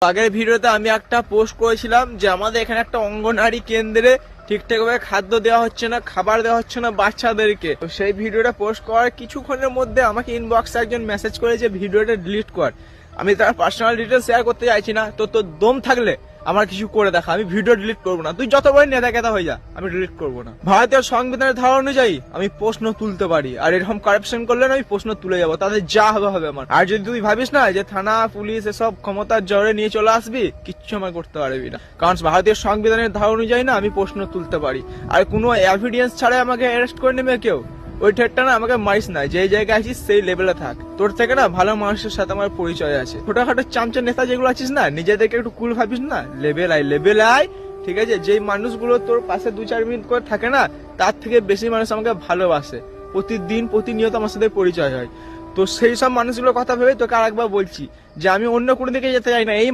আগের ভিডিওতে আমি একটা পোস্ট করেছিলাম যে আমাদের এখানে একটা অঙ্গনওয়াড়ি কেন্দ্রে ঠিকঠাক ভাবে খাদ্য দেওয়া হচ্ছে না, খাবার দেওয়া হচ্ছে না বাচ্চাদেরকে। তো সেই ভিডিওটা পোস্ট করার কিছুক্ষণের মধ্যে আমাকে ইনবক্সে একজন মেসেজ করে যে ভিডিওটা ডিলিট কর। আমি তার পার্সোনাল ডিটেলস শেয়ার করতে চাইছি না। তো তোর দম থাকলে আমার কিছু করে দেখা, আমি ভিডিও ডিলিট করবো না। তুই যত বড় নেতা কেতা হয়ে যা, আমি ডিলিট করবো না। ভারতীয় সংবিধানের ধারা অনুযায়ী আমি প্রশ্ন তুলতে পারি, আর এরকম কারাপশন করলে না আমি প্রশ্ন তুলে যাবো, তাদের যা হবে হবে আমার। আর যদি তুই ভাবিস না যে থানা পুলিশ এসব ক্ষমতার জোরে নিয়ে চলে আসবি, কিচ্ছু আমার করতে পারবি না। কারণ ভারতীয় সংবিধানের ধারা অনুযায়ী না আমি প্রশ্ন তুলতে পারি, আর কোনো এভিডেন্স ছাড়াই আমাকে অ্যারেস্ট করে নেবে কেউ, ওই ঠেটটা না আমাকে মারিস না। যে জায়গায় আছিস সেই লেভেলে থাক। তোর থেকে না ভালো মানুষের সাথে আমার পরিচয় আছে। ছোটখাটো চামচা নেতা যেগুলো আছিস না, নিজেদেরকে একটু কুল ভাবিস না, লেভেল আয় ঠিক আছে। যেই মানুষগুলো তোর পাশে 2-4 মিনিট করে থাকে না, তার থেকে বেশি মানুষ আমাকে ভালোবাসে, প্রতিদিন প্রতিনিয়ত আমার সাথে পরিচয় হয়। তো সেই সব মানুষগুলোর কথা ভেবে তোকে আরেকবার বলছি যে আমি অন্য কোনো দিকে যেতে চাই না। এই